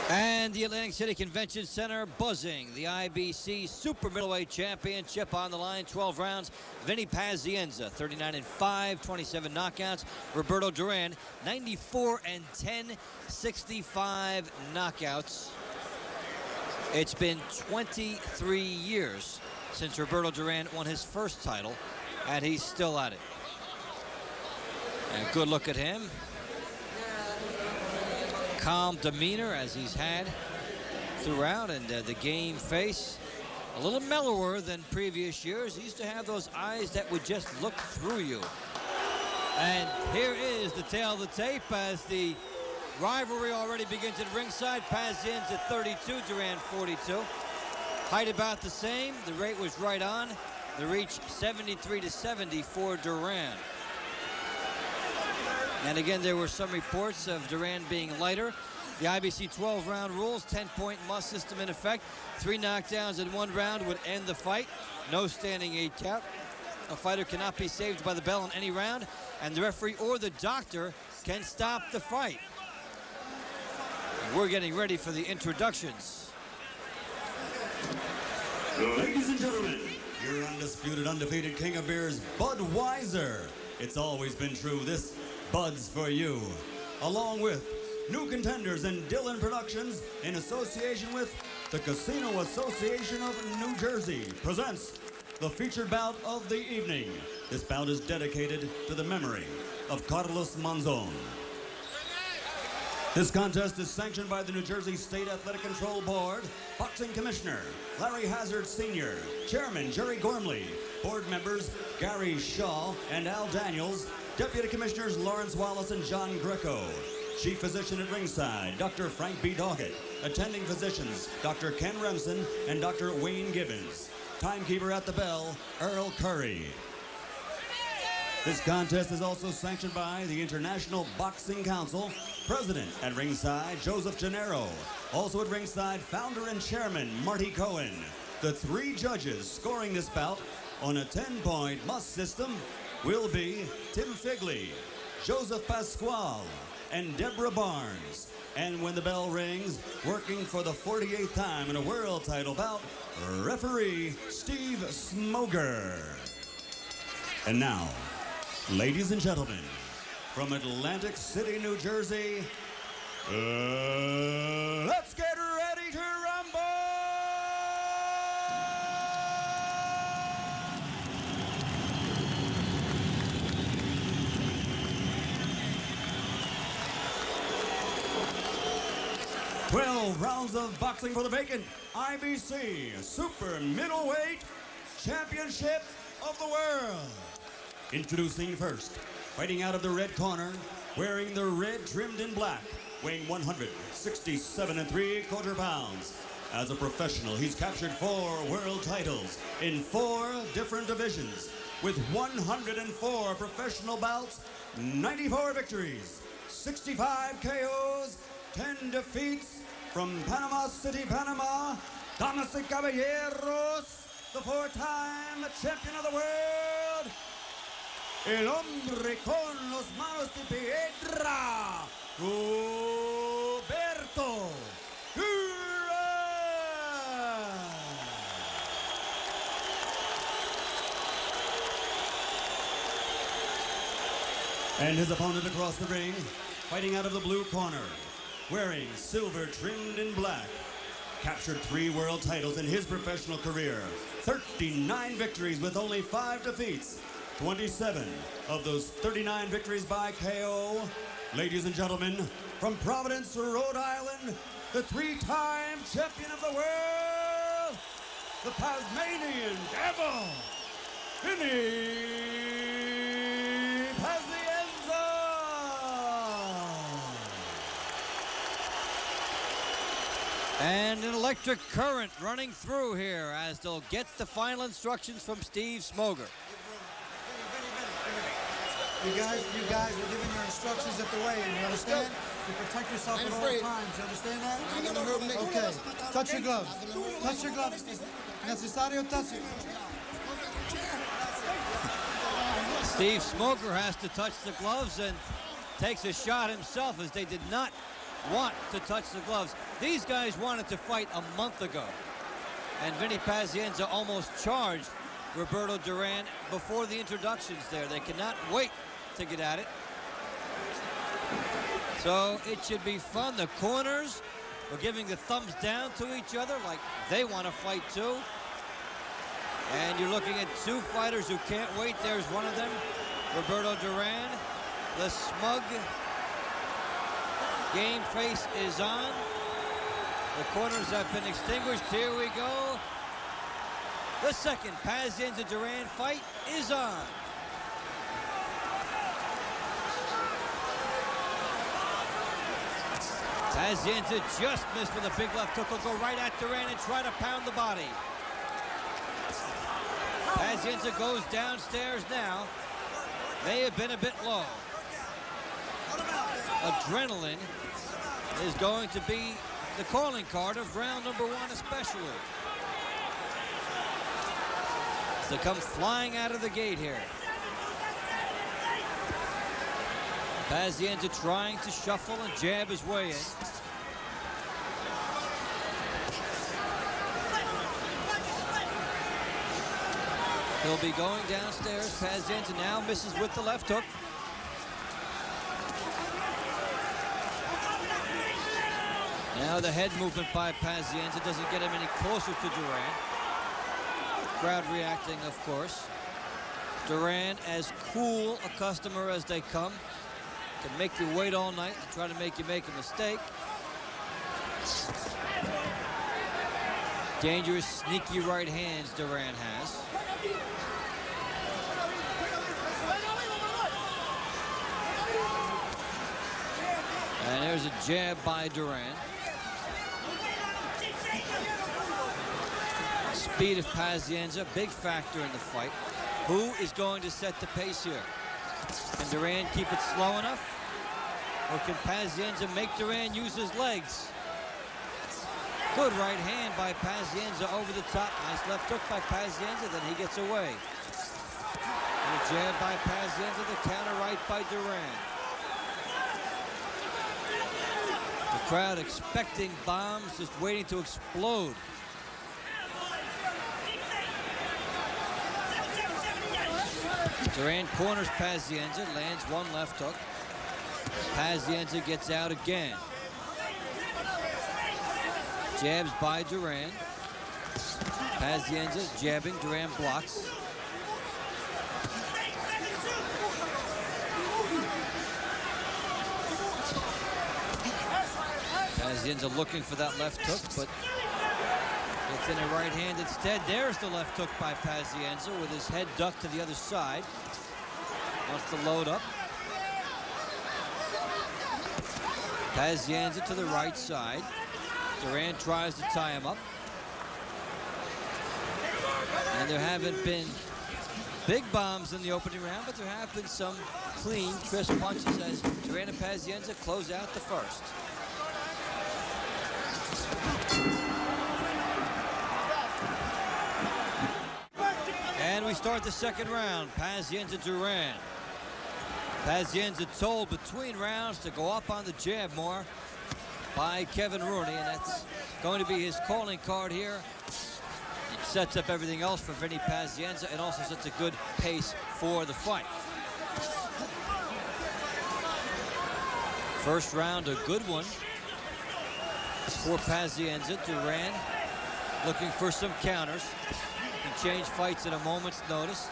And the Atlantic City Convention Center buzzing. The IBC Super Middleweight Championship on the line. 12 rounds. Vinny Pazienza, 39-5, 27 knockouts. Roberto Duran, 94-10, 65 knockouts. It's been 23 years since Roberto Duran won his first title, and he's still at it. And good look at him. Calm demeanor as he's had throughout, and the game face a little mellower than previous years. He used to have those eyes that would just look through you. And here is the tail of the tape as the rivalry already begins at ringside. Pazienza at 32, Duran 42. Height about the same. The rate was right on. The reach 73-70 for Duran. And again, there were some reports of Duran being lighter. The IBC 12-round rules, 10-point must system in effect. 3 knockdowns in 1 round would end the fight. No standing 8 count. A fighter cannot be saved by the bell in any round, and the referee or the doctor can stop the fight. And we're getting ready for the introductions. Ladies and gentlemen, your undisputed, undefeated king of beers, Budweiser. It's always been true. This Bud's for you. Along with new contenders and Dillon Productions in association with the Casino Association of New Jersey presents the featured bout of the evening. This bout is dedicated to the memory of Carlos Monzon. This contest is sanctioned by the New Jersey State Athletic Control Board, Boxing Commissioner Larry Hazard Sr., Chairman Jerry Gormley, Board members Gary Shaw and Al Daniels, Deputy Commissioners Lawrence Wallace and John Greco, Chief Physician at ringside, Dr. Frank B. Doggett, attending physicians, Dr. Ken Remsen and Dr. Wayne Gibbons, timekeeper at the bell, Earl Curry. This contest is also sanctioned by the International Boxing Council, President at ringside, Joseph Gennaro. Also at ringside, founder and chairman, Marty Cohen. The 3 judges scoring this bout on a 10-point must system will be Tim Figley, Joseph Pasquale, and Deborah Barnes. And when the bell rings, working for the 48th time in a world title bout, referee Steve Smoger. And now, ladies and gentlemen, from Atlantic City, New Jersey, let's get ready to rumble! 12 rounds of boxing for the vacant IBC Super Middleweight Championship of the World. Introducing first, fighting out of the red corner, wearing the red trimmed in black, weighing 167 3/4 pounds. As a professional, he's captured 4 world titles in 4 different divisions, with 104 professional bouts, 94 victories, 65 KOs, 10 defeats. From Panama City, Panama, damas y caballeros, the 4-time champion of the world, el hombre con los manos de piedra, Roberto Duran. And his opponent across the ring, fighting out of the blue corner, wearing silver trimmed in black, captured 3 world titles in his professional career, 39 victories with only 5 defeats, 27 of those 39 victories by KO. Ladies and gentlemen, from Providence, Rhode Island, the 3-time champion of the world, the Tasmanian Devil, Vinny. And an electric current running through here as they'll get the final instructions from Steve Smoger. You guys are giving your instructions at the weigh-in, you understand? You protect yourself at all times, you understand that? Okay, touch your gloves. Touch your gloves. Necesario touch it. Steve Smoger has to touch the gloves and takes a shot himself as they did not want to touch the gloves. These guys wanted to fight a month ago. And Vinny Pazienza almost charged Roberto Duran before the introductions there. They cannot wait to get at it. So it should be fun. The corners are giving the thumbs down to each other like they want to fight too. And you're looking at two fighters who can't wait. There's one of them, Roberto Duran. The smug game face is on. The corners have been extinguished. Here we go. The second Pazienza-Duran fight is on. Pazienza just missed with a big left hook. Will go right at Duran and try to pound the body. Pazienza goes downstairs now. May have been a bit low. Adrenaline is going to be the calling card of round number 1 especially. To come flying out of the gate here. Pazienza trying to shuffle and jab his way in. He'll be going downstairs. Pazienza now misses with the left hook. Now the head movement by Pazienza doesn't get him any closer to Duran. Crowd reacting, of course. Duran, as cool a customer as they come, can make you wait all night and try to make you make a mistake. Dangerous, sneaky right hands Duran has. And there's a jab by Duran. Speed of Pazienza, big factor in the fight. Who is going to set the pace here? Can Duran keep it slow enough? Or can Pazienza make Duran use his legs? Good right hand by Pazienza over the top. Nice left hook by Pazienza, then he gets away. And a jab by Pazienza, the counter right by Duran. The crowd expecting bombs, just waiting to explode. Duran corners Pazienza, lands one left hook. Pazienza gets out again. Jabs by Duran. Pazienza jabbing, Duran blocks. Pazienza looking for that left hook, but gets in a right hand instead. There's the left hook by Pazienza with his head ducked to the other side. Wants to load up. Pazienza to the right side. Duran tries to tie him up. And there haven't been big bombs in the opening round, but there have been some clean, crisp punches as Duran and Pazienza close out the first. And we start the second round. Pazienza-Duran. Pazienza told between rounds to go up on the jab more by Kevin Rooney, and that's going to be his calling card here. It sets up everything else for Vinny Pazienza and also sets a good pace for the fight. First round, a good one for Pazienza. Duran looking for some counters. Can change fights at a moment's notice.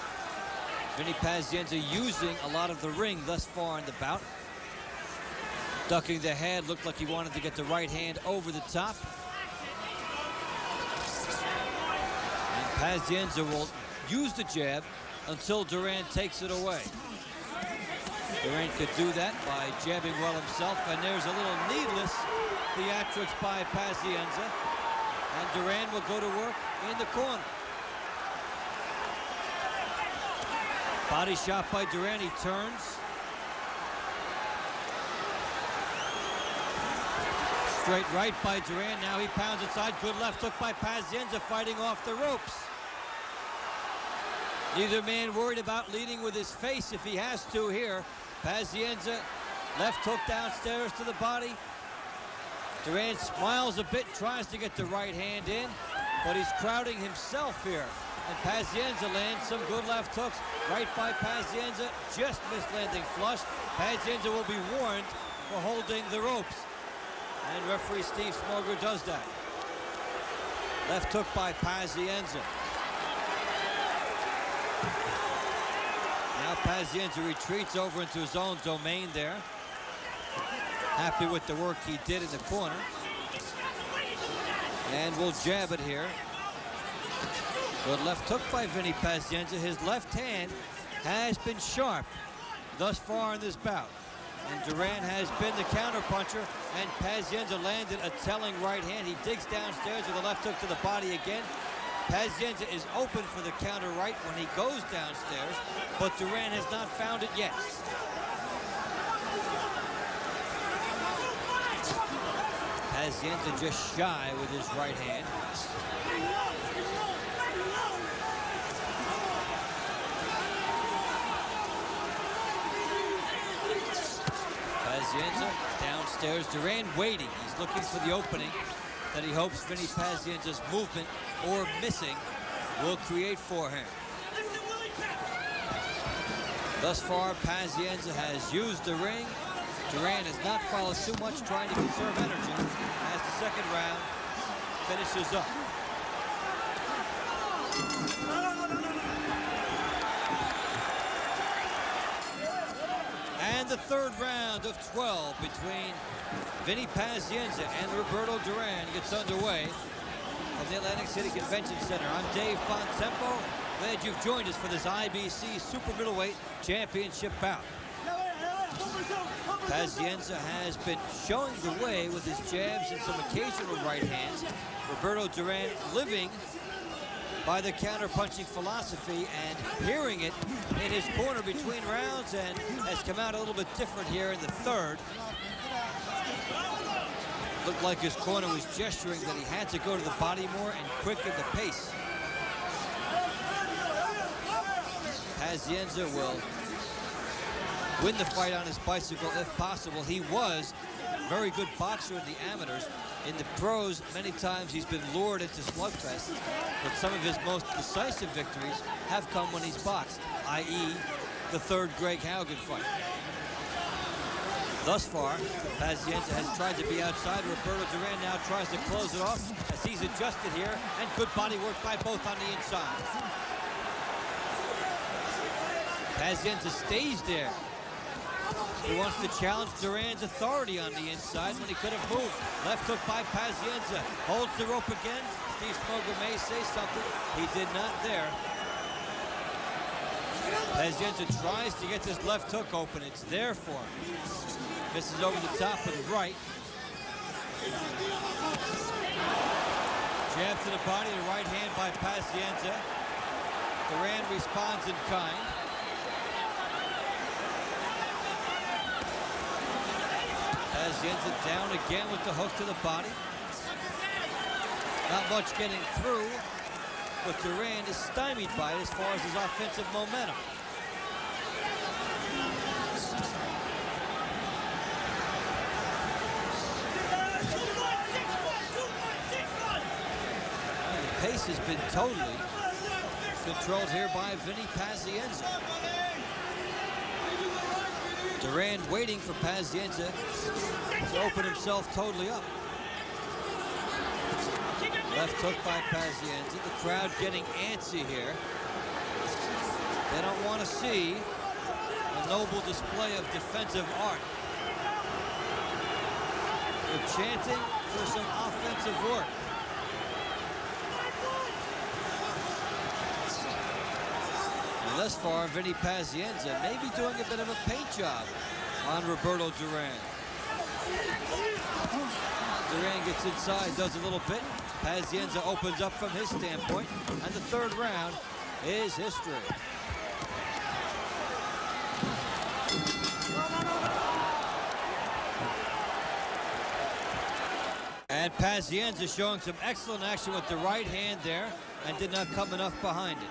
Vinny Pazienza using a lot of the ring thus far in the bout. Ducking the head, looked like he wanted to get the right hand over the top. And Pazienza will use the jab until Duran takes it away. Duran could do that by jabbing well himself, and there's a little needless theatrics by Pazienza. And Duran will go to work in the corner. Body shot by Duran, he turns. Straight right by Duran, now he pounds inside. Good left hook by Pazienza, fighting off the ropes. Neither man worried about leading with his face if he has to here. Pazienza, left hook downstairs to the body. Duran smiles a bit, tries to get the right hand in, but he's crowding himself here. And Pazienza lands some good left hooks right by Pazienza, just missed landing flush. Pazienza will be warned for holding the ropes. And referee Steve Smoger does that. Left hook by Pazienza. Now Pazienza retreats over into his own domain there. Happy with the work he did in the corner. And we'll jab it here. Good left hook by Vinny Pazienza. His left hand has been sharp thus far in this bout. And Duran has been the counterpuncher, and Pazienza landed a telling right hand. He digs downstairs with a left hook to the body again. Pazienza is open for the counter right when he goes downstairs, but Duran has not found it yet. Pazienza just shy with his right hand. Pazienza downstairs. Duran waiting. He's looking for the opening that he hopes Vinny Pazienza's movement or missing will create for him. Thus far, Pazienza has used the ring. Duran has not followed too much, trying to conserve energy as the second round finishes up. And the third round of 12 between Vinny Pazienza and Roberto Duran gets underway from the Atlantic City Convention Center. I'm Dave Bontempo. Glad you've joined us for this IBC Super Middleweight Championship bout. Pazienza has been showing the way with his jabs and some occasional right hands. Roberto Duran living by the counter-punching philosophy and hearing it in his corner between rounds, and has come out a little bit different here in the third. Looked like his corner was gesturing that he had to go to the body more and quicken the pace. Pazienza will win the fight on his bicycle if possible. He was a very good boxer in the amateurs. In the pros, many times he's been lured into slugfests, but some of his most decisive victories have come when he's boxed, i.e. the third Greg Haugen fight. Thus far, Pazienza has tried to be outside. Roberto Duran now tries to close it off as he's adjusted here, and good body work by both on the inside. Pazienza stays there. He wants to challenge Duran's authority on the inside when he could have moved. Left hook by Pazienza. Holds the rope again. Steve Smoger may say something. He did not there. Pazienza tries to get this left hook open. It's there for him. Misses over the top with the right. Jab to the body, the right hand by Pazienza. Duran responds in kind. Pazienza down again with the hook to the body. Not much getting through, but Duran is stymied by it as far as his offensive momentum. And the pace has been totally controlled here by Vinny Pazienza. Duran waiting for Pazienza to open himself totally up. Left hook by Pazienza. The crowd getting antsy here. They don't want to see a noble display of defensive art. They're chanting for some offensive work. And thus far, Vinny Pazienza may be doing a bit of a paint job on Roberto Duran. Duran gets inside, does a little bit. Pazienza opens up from his standpoint, and the third round is history. And Pazienza showing some excellent action with the right hand there, and did not come enough behind it.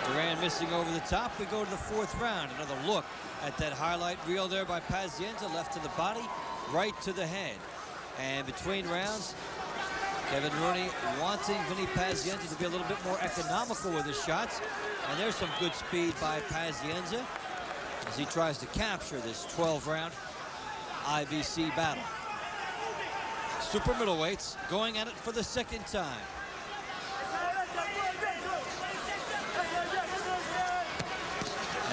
Duran missing over the top. We go to the fourth round. Another look at that highlight reel there by Pazienza. Left to the body, right to the head. And between rounds, Kevin Rooney wanting Vinny Pazienza to be a little bit more economical with his shots. And there's some good speed by Pazienza as he tries to capture this 12-round IBC battle. Super middleweights going at it for the second time.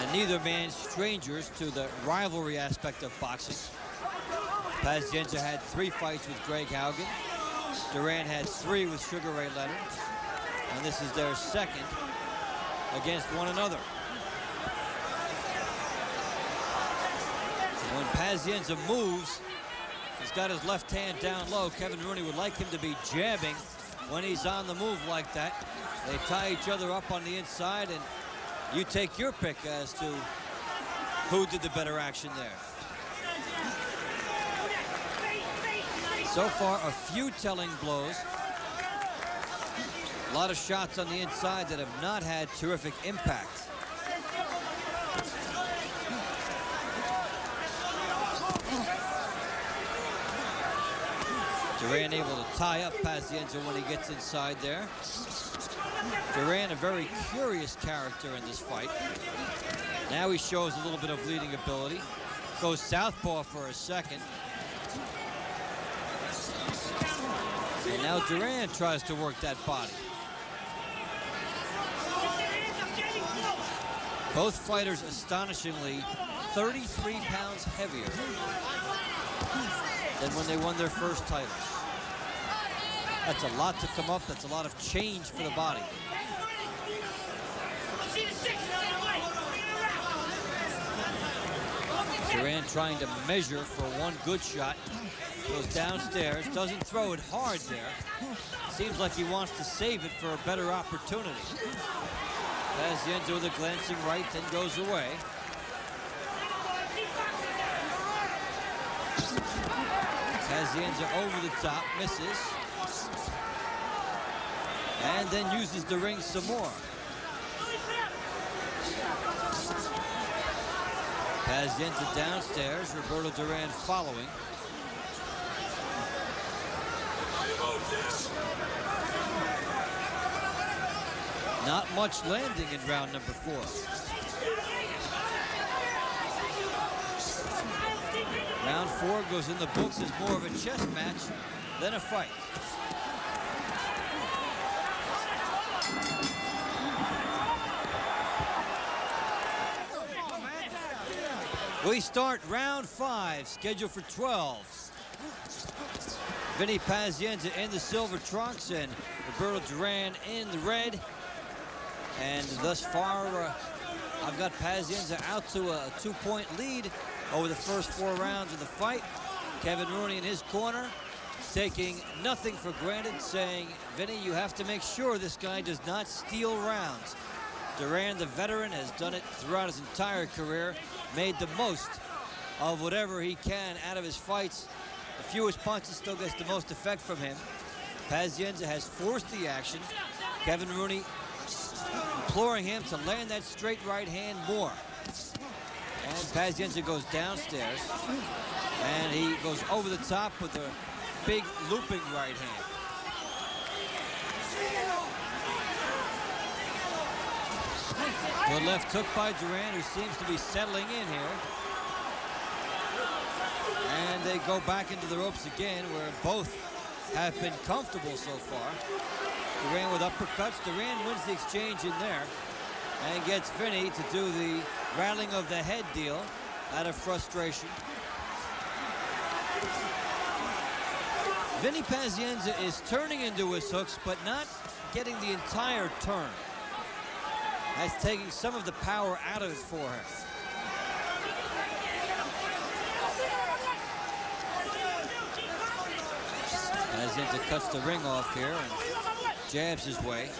And neither man strangers to the rivalry aspect of boxing. Pazienza had 3 fights with Greg Haugen. Duran had 3 with Sugar Ray Leonard. And this is their second against one another. When Pazienza moves, he's got his left hand down low. Kevin Rooney would like him to be jabbing when he's on the move like that. They tie each other up on the inside, and you take your pick as to who did the better action there. So far, a few telling blows. A lot of shots on the inside that have not had terrific impact. Duran able to tie up Pazienza when he gets inside there. Duran, a very curious character in this fight. Now he shows a little bit of leading ability. Goes southpaw for a second. And now Duran tries to work that body. Both fighters astonishingly 33 pounds heavier than when they won their first titles. That's a lot to come up. That's a lot of change for the body. Duran trying to measure for one good shot. Goes downstairs, doesn't throw it hard there. Seems like he wants to save it for a better opportunity. Pazienza with a glancing right, then goes away. Pazienza over the top, misses. And then uses the ring some more. Pazienza downstairs, Roberto Duran following. Not much landing in round number 4. Round 4 goes in the books as more of a chess match than a fight. We start round 5, scheduled for 12. Vinny Pazienza in the silver trunks and Roberto Duran in the red. And thus far, I've got Pazienza out to a 2-point lead over the first 4 rounds of the fight. Kevin Rooney in his corner, taking nothing for granted, saying, Vinny, you have to make sure this guy does not steal rounds. Duran, the veteran, has done it throughout his entire career, made the most of whatever he can out of his fights. The fewest punches still gets the most effect from him. Pazienza has forced the action. Kevin Rooney imploring him to land that straight right hand more. And Pazienza goes downstairs. And he goes over the top with a big looping right hand. Good left hook by Duran, who seems to be settling in here. And they go back into the ropes again, where both have been comfortable so far. Duran with uppercuts. Duran wins the exchange in there and gets Vinny to do the rattling of the head deal out of frustration. Vinny Pazienza is turning into his hooks, but not getting the entire turn. That's taking some of the power out of it for him. Pazienza cuts the ring off here and jabs his way.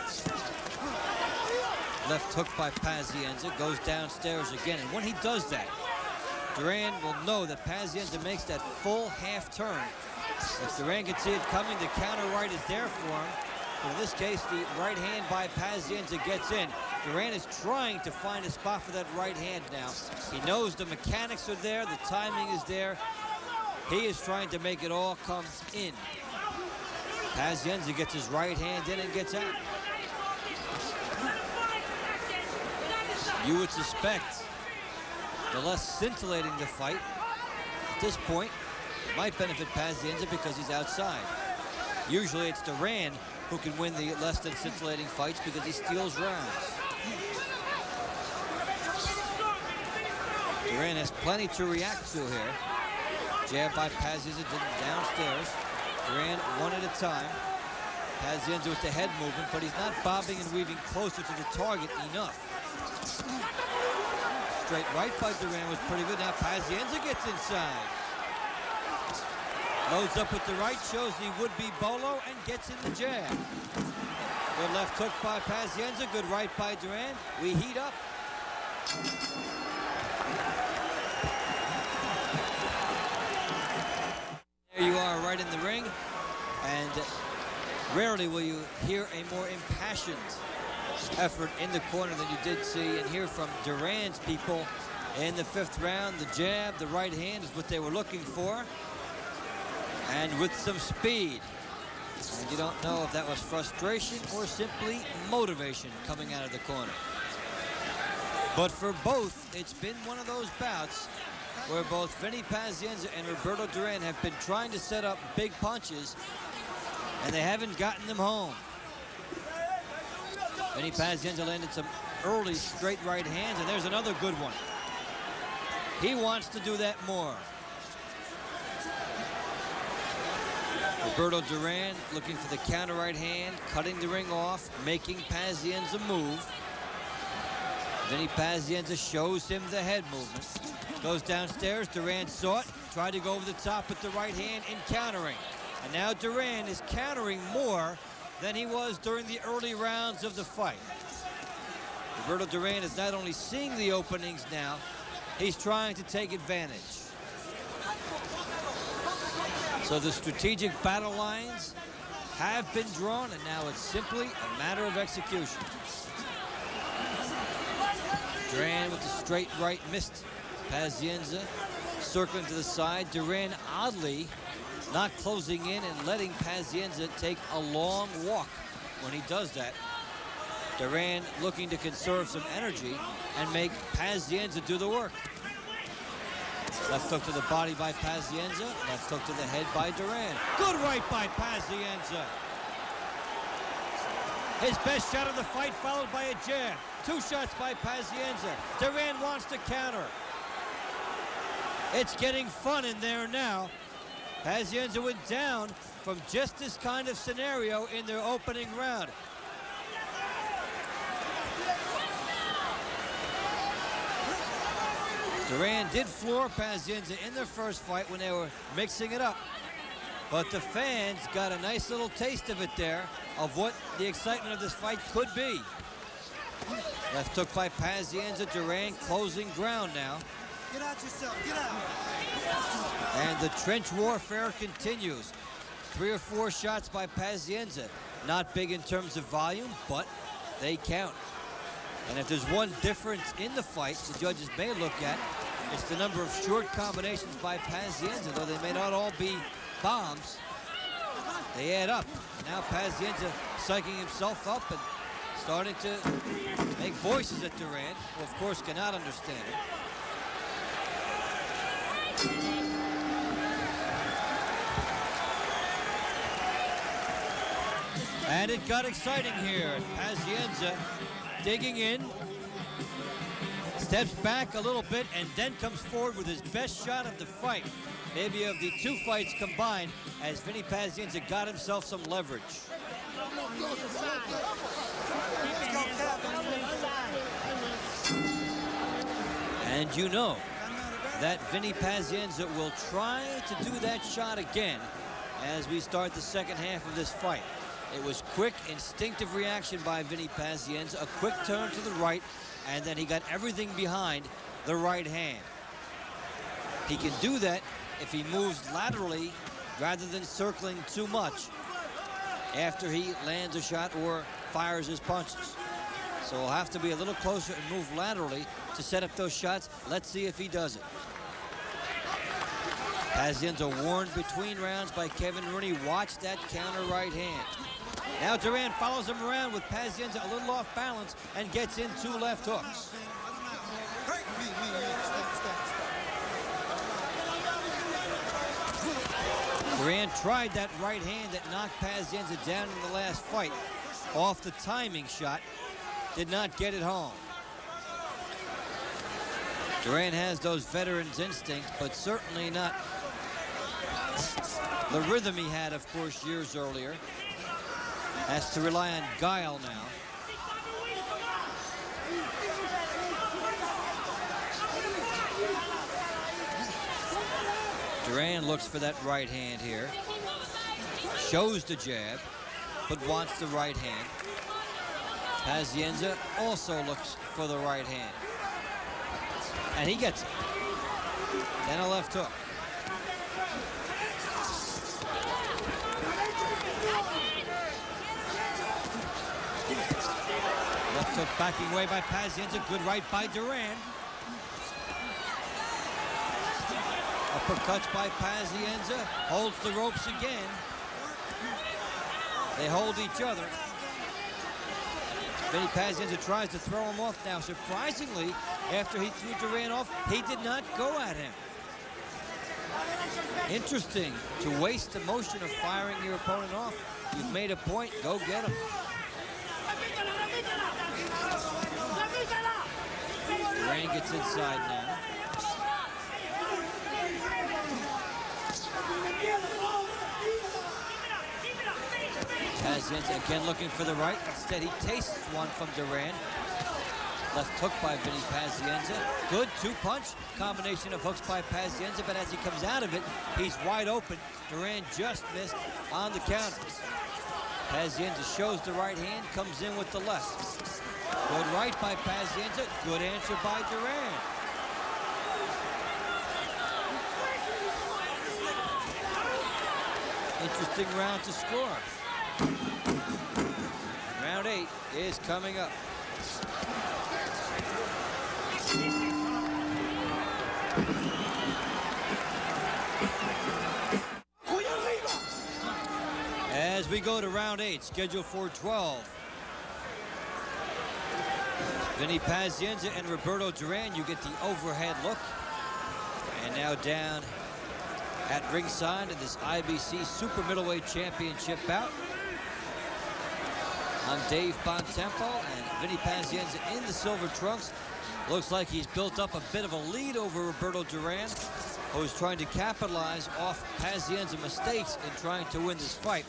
Left hook by Pazienza, goes downstairs again. And when he does that, Duran will know that Pazienza makes that full half turn. If Duran can see it coming, the counter right is there for him. But in this case, the right hand by Pazienza gets in. Duran is trying to find a spot for that right hand now. He knows the mechanics are there, the timing is there. He is trying to make it all come in. Pazienza gets his right hand in and gets out. You would suspect the less scintillating the fight, at this point, it might benefit Pazienza because he's outside. Usually it's Duran who can win the less than scintillating fights because he steals rounds. Duran has plenty to react to here. Jab by Pazienza downstairs. Duran one at a time. Pazienza with the head movement, but he's not bobbing and weaving closer to the target enough. Straight right by Duran was pretty good. Now Pazienza gets inside. Loads up with the right, shows the would-be bolo, and gets in the jab. Good left hook by Pazienza, good right by Duran. We heat up. There you are right in the ring, and rarely will you hear a more impassioned effort in the corner than you did see and hear from Duran's people in the 5th round. The jab, the right hand is what they were looking for, and with some speed. And you don't know if that was frustration or simply motivation coming out of the corner. But for both, it's been one of those bouts where both Vinny Pazienza and Roberto Duran have been trying to set up big punches, and they haven't gotten them home. Vinny Pazienza landed some early straight right hands, and there's another good one. He wants to do that more. Roberto Duran looking for the counter right hand, cutting the ring off, making Pazienza move. Vinny Pazienza shows him the head movement. Goes downstairs, Duran saw it, tried to go over the top with the right hand in countering. And now Duran is countering more than he was during the early rounds of the fight. Roberto Duran is not only seeing the openings now, he's trying to take advantage. So the strategic battle lines have been drawn, and now it's simply a matter of execution. Duran with the straight right missed. Pazienza circling to the side. Duran oddly not closing in and letting Pazienza take a long walk when he does that. Duran looking to conserve some energy and make Pazienza do the work. Left hook to the body by Pazienza. Left hook to the head by Duran. Good right by Pazienza. His best shot of the fight, followed by a jab. 2 shots by Pazienza. Duran wants to counter. It's getting fun in there now. Pazienza went down from just this kind of scenario in their opening round. Duran did floor Pazienza in their first fight when they were mixing it up. But the fans got a nice little taste of it there, of what the excitement of this fight could be. Left hook by Pazienza. Duran closing ground now. Get out yourself, get out. And the trench warfare continues. 3 or 4 shots by Pazienza. Not big in terms of volume, but they count. And if there's one difference in the fight the judges may look at, it's the number of short combinations by Pazienza. Though they may not all be bombs, they add up. Now Pazienza psyching himself up and starting to make voices at Duran, who of course cannot understand it. And it got exciting here. Pazienza digging in, steps back a little bit, and then comes forward with his best shot of the fight. Maybe of the 2 fights combined, as Vinny Pazienza got himself some leverage. And you know that Vinny Pazienza will try to do that shot again as we start the second half of this fight. It was quick, instinctive reaction by Vinny Pazienza, a quick turn to the right, and then he got everything behind the right hand. He can do that if he moves laterally rather than circling too much after he lands a shot or fires his punches. So he'll have to be a little closer and move laterally to set up those shots. Let's see if he does it. Pazienza warned between rounds by Kevin Rooney. Watch that counter right hand. Now Duran follows him around with Pazienza a little off balance and gets in 2 left hooks. Duran tried that right hand that knocked Pazienza down in the last fight off the timing shot. Did not get it home. Duran has those veteran's instincts, but certainly not the rhythm he had, of course, years earlier. Has to rely on guile now. Duran looks for that right hand here. Shows the jab, but wants the right hand. Pazienza also looks for the right hand. And he gets it. Then a left hook. Left hook backing away by Pazienza. Good right by Duran. Uppercuts by Pazienza. Holds the ropes again. They hold each other. Vinny Pazienza tries to throw him off now. Surprisingly, after he threw Duran off, he did not go at him. Interesting to waste the motion of firing your opponent off. You've made a point, go get him. Duran gets inside now. Pazienza again looking for the right. Instead, he tastes one from Duran. Left hook by Vinny Pazienza. Good 2-punch combination of hooks by Pazienza, but as he comes out of it, he's wide open. Duran just missed on the counter. Pazienza shows the right hand, comes in with the left. Good right by Pazienza. Good answer by Duran. Interesting round to score. Round 8 is coming up. As we go to round 8, scheduled for 12. Vinny Pazienza and Roberto Duran, you get the overhead look. And now down at ringside in this IBC Super Middleweight Championship bout. I'm Dave Bontempo, and Vinny Pazienza in the silver trunks. Looks like he's built up a bit of a lead over Roberto Duran, who's trying to capitalize off Pazienza's mistakes in trying to win this fight.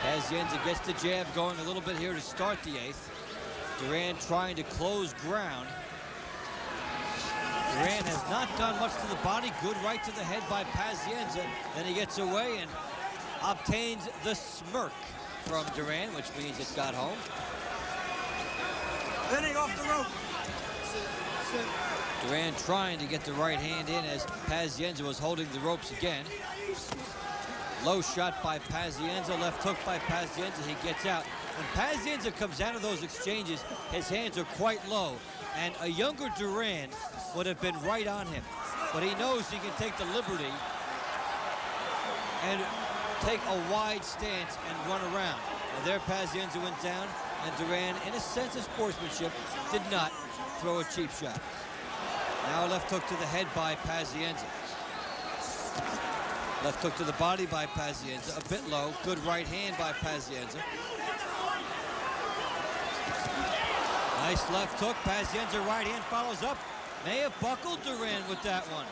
Pazienza gets the jab going a little bit here to start the 8th. Duran trying to close ground. Duran has not done much to the body. Good right to the head by Pazienza. Then he gets away and obtains the smirk from Duran, which means it got home. Vinny off the rope. Duran trying to get the right hand in as Pazienza was holding the ropes again. Low shot by Pazienza, left hook by Pazienza, he gets out. When Pazienza comes out of those exchanges, his hands are quite low, and a younger Duran would have been right on him. But he knows he can take the liberty and take a wide stance and run around. Well, there Pazienza went down, and Duran, in a sense of sportsmanship, did not throw a cheap shot. Now a left hook to the head by Pazienza. Left hook to the body by Pazienza, a bit low. Good right hand by Pazienza. Nice left hook. Pazienza right hand follows up. May have buckled Duran with that one.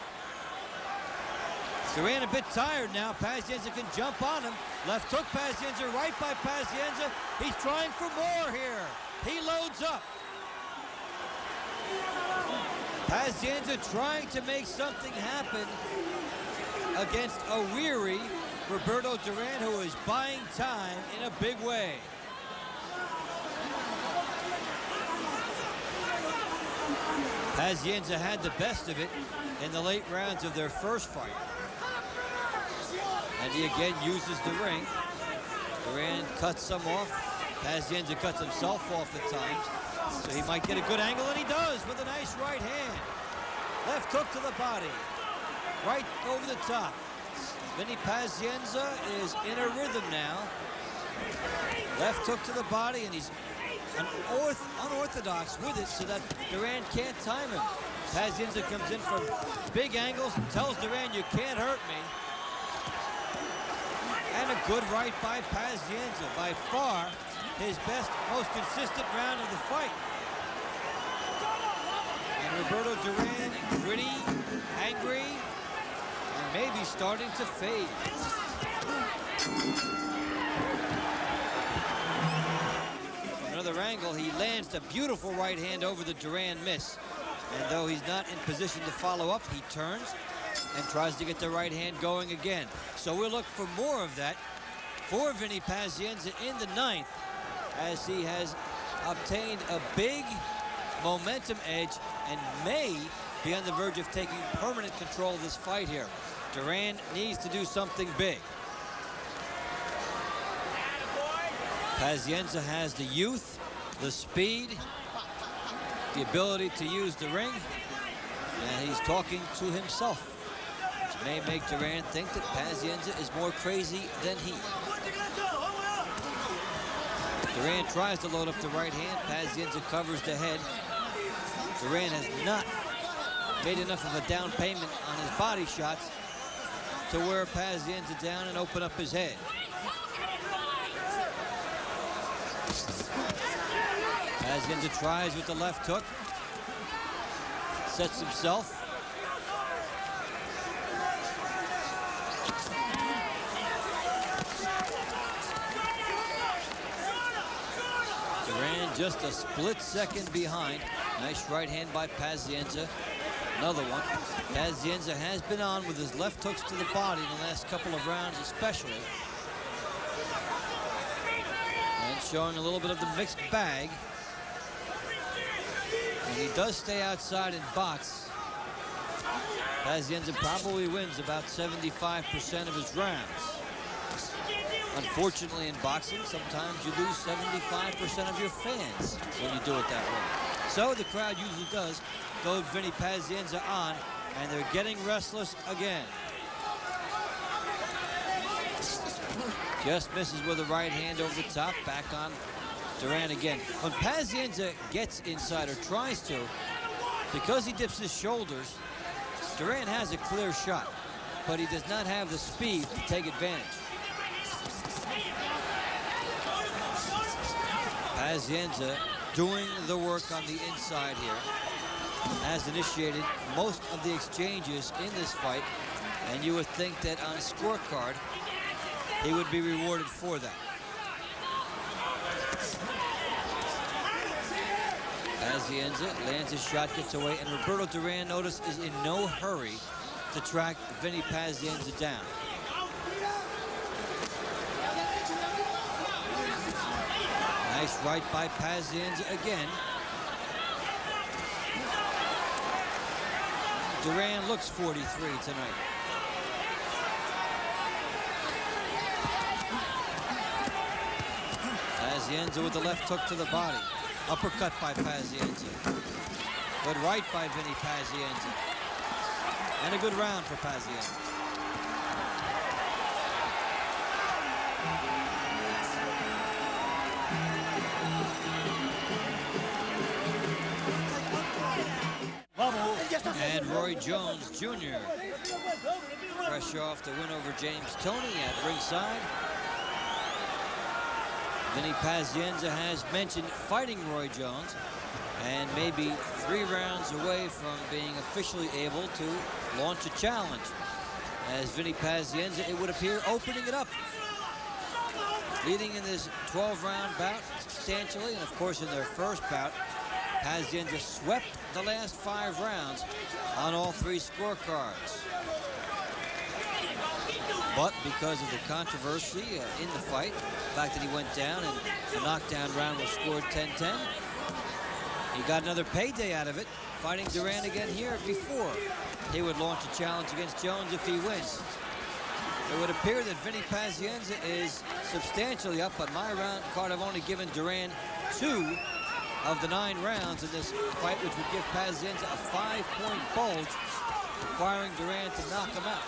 Duran a bit tired now. Pazienza can jump on him. Left hook, Pazienza right by Pazienza. He's trying for more here. He loads up. Pazienza trying to make something happen against a weary Roberto Duran, who is buying time in a big way. Pazienza had the best of it in the late rounds of their first fight. And he again uses the ring. Duran cuts some off. Pazienza cuts himself off at times. So he might get a good angle, and he does with a nice right hand. Left hook to the body. right over the top. Vinny Pazienza is in a rhythm now. Left hook to the body, and he's unorthodox with it so that Duran can't time him. Pazienza comes in from big angles, tells Duran, you can't hurt me. And a good right by Pazienza. By far, his best, most consistent round of the fight. And Roberto Duran, gritty, angry, and maybe starting to fade. Another angle, he lands a beautiful right hand over the Duran miss. And though he's not in position to follow up, he turns and tries to get the right hand going again. So we'll look for more of that for Vinny Pazienza in the 9th, as he has obtained a big momentum edge and may be on the verge of taking permanent control of this fight here. Duran needs to do something big. Pazienza has the youth, the speed, the ability to use the ring, and he's talking to himself, which may make Duran think that Pazienza is more crazy than he. Duran tries to load up the right hand. Pazienza covers the head. Duran has not made enough of a down payment on his body shots to wear Pazienza down and open up his head. Pazienza tries with the left hook. Sets himself. Duran just a split second behind. Nice right hand by Pazienza. Another one. Pazienza has been on with his left hooks to the body in the last couple of rounds especially. And showing a little bit of the mixed bag. And he does stay outside and box. Pazienza probably wins about 75% of his rounds. Unfortunately, in boxing, sometimes you lose 75% of your fans when you do it that way. So the crowd usually does go Vinny Pazienza on, and they're getting restless again. Just misses with a right hand over the top, back on Duran again. When Pazienza gets inside or tries to, because he dips his shoulders, Duran has a clear shot, but he does not have the speed to take advantage. Pazienza doing the work on the inside here, has initiated most of the exchanges in this fight, and you would think that on a scorecard he would be rewarded for that. Pazienza lands his shot, gets away, and Roberto Duran, notice, is in no hurry to track Vinny Pazienza down. Nice right by Pazienza again. Duran looks 43 tonight. Pazienza with the left hook to the body. Uppercut by Pazienza. Good right by Vinny Pazienza. And a good round for Pazienza. And Roy Jones Jr. fresh off the win over James Toney at ringside. Vinny Pazienza has mentioned fighting Roy Jones and maybe 3 rounds away from being officially able to launch a challenge. As Vinny Pazienza, it would appear, opening it up. Leading in this 12-round bout substantially, and of course in their first bout, Pazienza swept the last 5 rounds on all 3 scorecards. But because of the controversy in the fight, the fact that he went down and the knockdown round was scored 10-10, he got another payday out of it, fighting Duran again here before he would launch a challenge against Jones if he wins. It would appear that Vinny Pazienza is substantially up, but my round card, I've only given Duran 2 of the 9 rounds in this fight, which would give Pazienza a 5-point bulge requiring Duran to knock him out.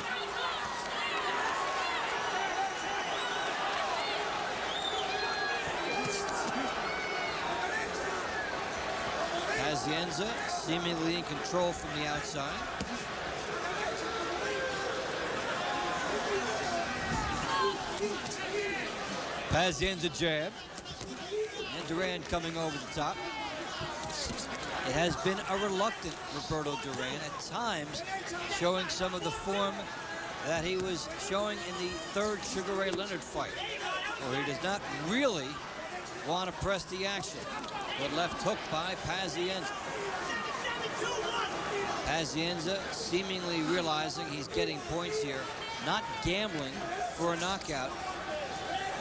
Pazienza seemingly in control from the outside. Pazienza jab. And Duran coming over the top. It has been a reluctant Roberto Duran, at times showing some of the form that he was showing in the third Sugar Ray Leonard fight, where he does not really want to press the action. But left hook by Pazienza. Pazienza seemingly realizing he's getting points here, not gambling for a knockout,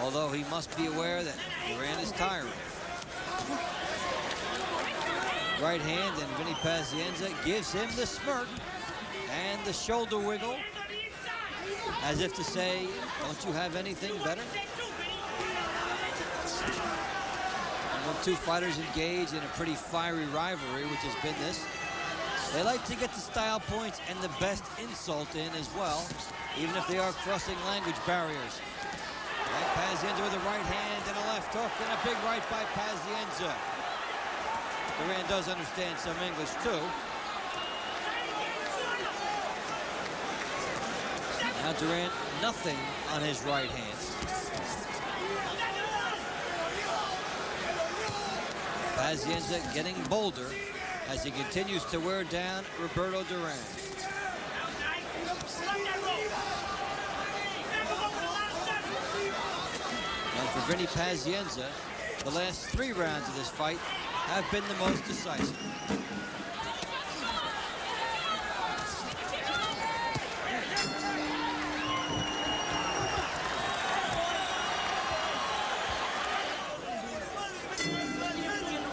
although he must be aware that Duran is tiring. Right hand, and Vinny Pazienza gives him the smirk and the shoulder wiggle, as if to say, don't you have anything better? And when two fighters engage in a pretty fiery rivalry, which has been this, they like to get the style points and the best insult in as well, even if they are crossing language barriers. And Pazienza with a right hand and a left hook and a big right by Pazienza. Duran does understand some English too. Now Duran, nothing on his right hand. Pazienza getting bolder as he continues to wear down Roberto Duran. And for Vinny Pazienza, the last 3 rounds of this fight have been the most decisive.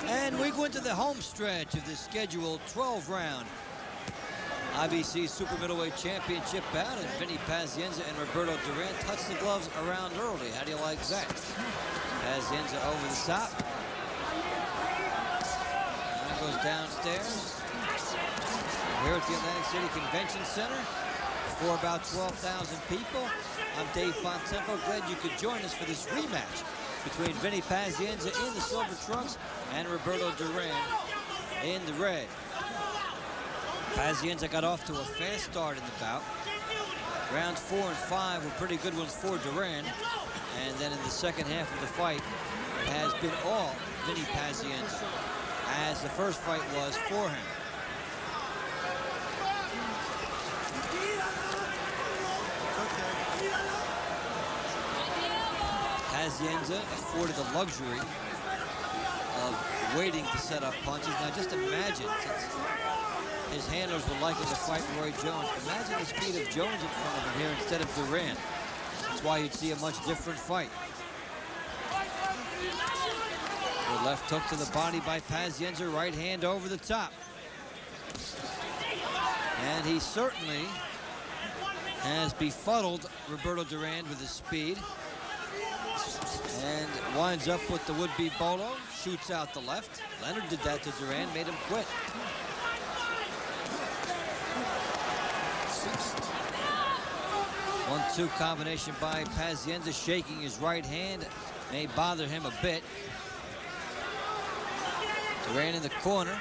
And we go into the home stretch of this scheduled 12-round IBC Super Middleweight Championship bout, and Vinny Pazienza and Roberto Duran touch the gloves around early. How do you like that? Pazienza over the top. Now goes downstairs. Here at the Atlantic City Convention Center for about 12,000 people. I'm Dave Fontempo. Glad you could join us for this rematch between Vinny Pazienza in the silver trunks and Roberto Duran in the red. Pazienza got off to a fast start in the bout. Rounds 4 and 5 were pretty good ones for Duran. And then in the second half of the fight, it has been all Vinny Pazienza, as the first fight was for him. Pazienza afforded the luxury of waiting to set up punches. Now just imagine, since his handlers were liking to fight Roy Jones, imagine the speed of Jones in front of him here instead of Duran. That's why you'd see a much different fight. The left hook to the body by Pazienza, right hand over the top. And he certainly has befuddled Roberto Duran with his speed. And winds up with the would-be bolo, shoots out the left. Leonard did that to Duran, made him quit. 1-2 combination by Pazienza, shaking his right hand. May bother him a bit. Duran in the corner.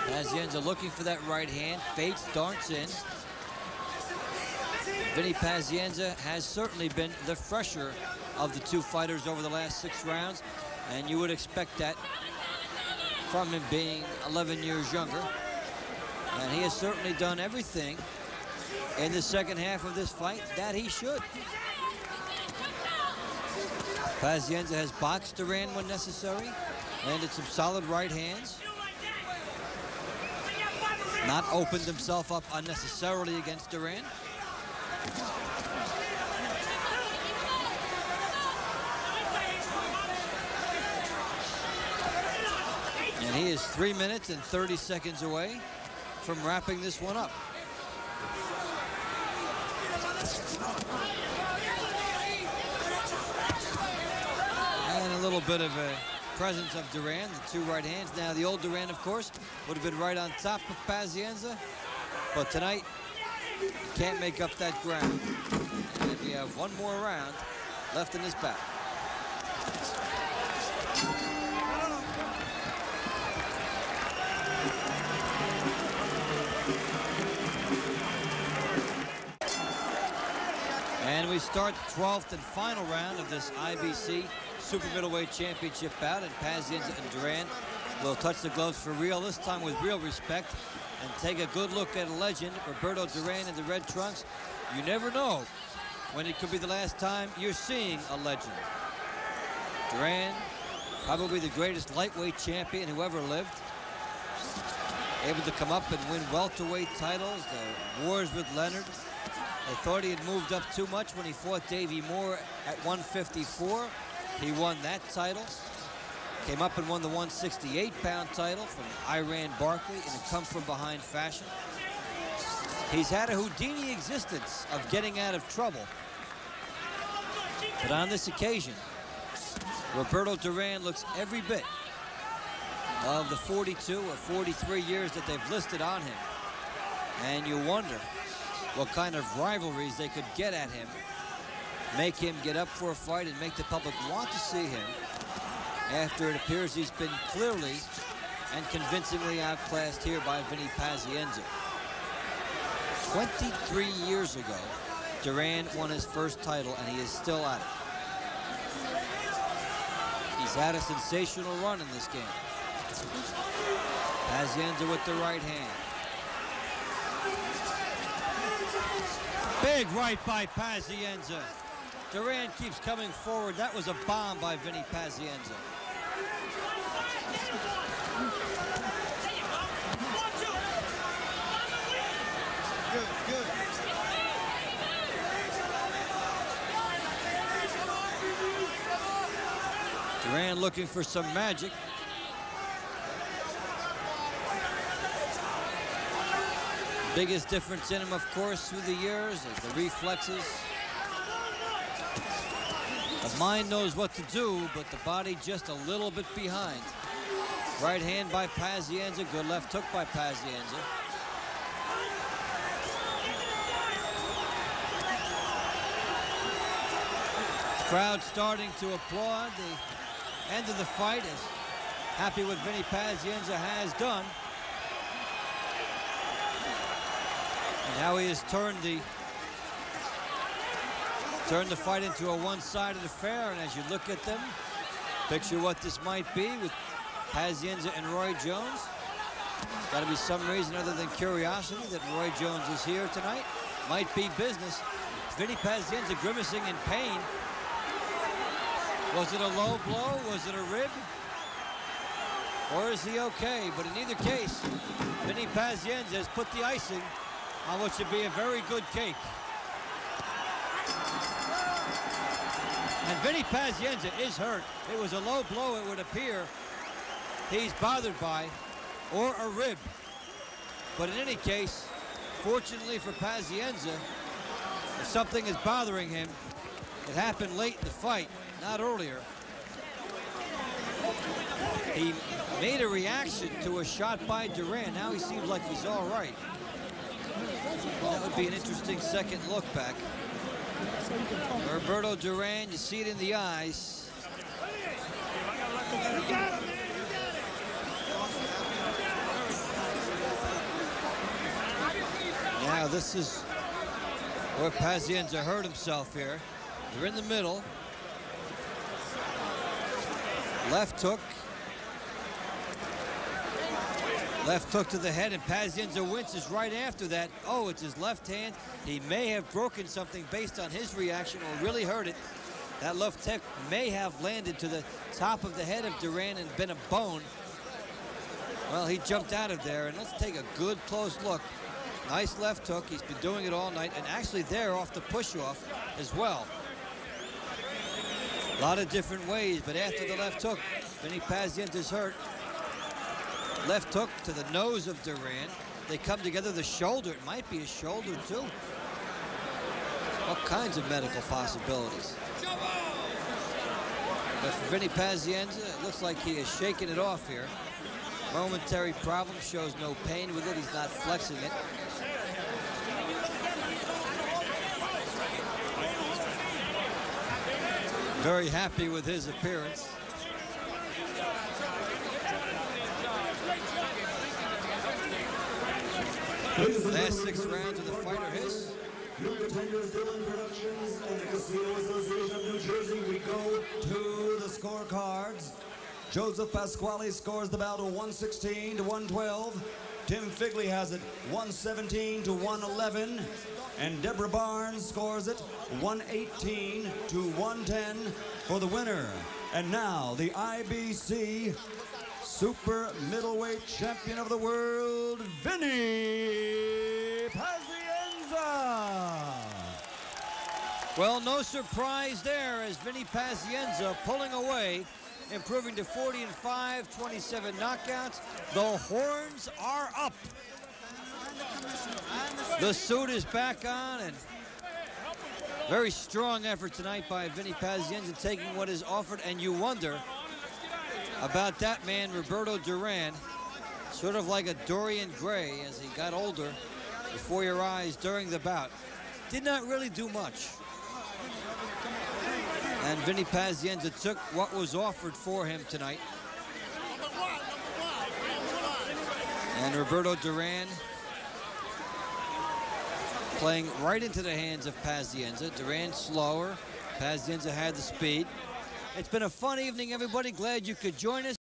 Pazienza looking for that right hand. Fates, darts in. Vinny Pazienza has certainly been the fresher of the two fighters over the last 6 rounds, and you would expect that from him being 11 years younger. And he has certainly done everything in the second half of this fight that he should. Pazienza has boxed Duran when necessary, landed some solid right hands. Not opened himself up unnecessarily against Duran. And he is 3 minutes and 30 seconds away from wrapping this one up. And a little bit of a presence of Duran, the 2 right hands. Now the old Duran, of course, would have been right on top of Pazienza. But tonight, can't make up that ground. And we have one more round left in this battle. And we start the 12th and final round of this IBC Super Middleweight Championship bout, and Pazienza and Duran will touch the gloves for real, this time with real respect, and take a good look at a legend, Roberto Duran in the red trunks. You never know when it could be the last time you're seeing a legend. Duran, probably the greatest lightweight champion who ever lived. Able to come up and win welterweight titles, the wars with Leonard. They thought he had moved up too much when he fought Davey Moore at 154. He won that title. Came up and won the 168-pound title from Iran Barkley in a come-from-behind fashion. He's had a Houdini existence of getting out of trouble. But on this occasion, Roberto Duran looks every bit of the 42 or 43 years that they've listed on him. And you wonder what kind of rivalries they could get at him, make him get up for a fight and make the public want to see him after it appears he's been clearly and convincingly outclassed here by Vinny Pazienza. 23 years ago, Duran won his first title, and he is still at it. He's had a sensational run in this game. Pazienza with the right hand. Big right by Pazienza. Duran keeps coming forward. That was a bomb by Vinny Pazienza. Good, good. Duran looking for some magic. Biggest difference in him, of course, through the years is the reflexes. The mind knows what to do, but the body just a little bit behind. Right hand by Pazienza, good left hook by Pazienza. Crowd starting to applaud the end of the fight, as happy what Vinny Pazienza has done. And how he has turned the fight into a one-sided affair. And as you look at them, picture what this might be with Pazienza and Roy Jones. There's got to be some reason other than curiosity that Roy Jones is here tonight. Might be business. Vinny Pazienza grimacing in pain. Was it a low blow? Was it a rib? Or is he okay? But in either case, Vinny Pazienza has put the icing on what should be a very good cake. And Vinny Pazienza is hurt. It was a low blow, it would appear, he's bothered by, or a rib. But in any case, fortunately for Pazienza, if something is bothering him, it happened late in the fight, not earlier. He made a reaction to a shot by Duran. Now he seems like he's all right. That would be an interesting second look back. Roberto Duran, you see it in the eyes. Now this is where Pazienza hurt himself here. They're in the middle. Left hook. Left hook to the head, and Pazienza winces right after that. Oh, it's his left hand. He may have broken something based on his reaction or really hurt it. That left hook may have landed to the top of the head of Duran and been a bone. Well, he jumped out of there, and let's take a good close look. Nice left hook. He's been doing it all night, and actually there off the push-off as well. A lot of different ways, but after the left hook, Vinny Pazienza's hurt. Left hook to the nose of Duran. They come together. The shoulder, it might be a shoulder too. All kinds of medical possibilities. But for Vinny Pazienza, it looks like he is shaking it off here. Momentary problem, shows no pain with it. He's not flexing it. Very happy with his appearance. Last 6 rounds of the fight are his. Your contenders, Duran Productions and the Casino Association of New Jersey. We go to the scorecards. Joseph Pasquale scores the bout 116 to 112. Tim Figley has it 117 to 111. And Deborah Barnes scores it 118 to 110 for the winner. And now the IBC Super Middleweight Champion of the World, Vinny Pazienza. Well, no surprise there as Vinny Pazienza pulling away, improving to 40-5, 27 knockouts. The horns are up. The suit is back on, and very strong effort tonight by Vinny Pazienza, taking what is offered, and you wonder about that man, Roberto Duran, sort of like a Dorian Gray as he got older before your eyes during the bout. Did not really do much. And Vinny Pazienza took what was offered for him tonight. And Roberto Duran playing right into the hands of Pazienza. Duran slower. Pazienza had the speed. It's been a fun evening, everybody. Glad you could join us.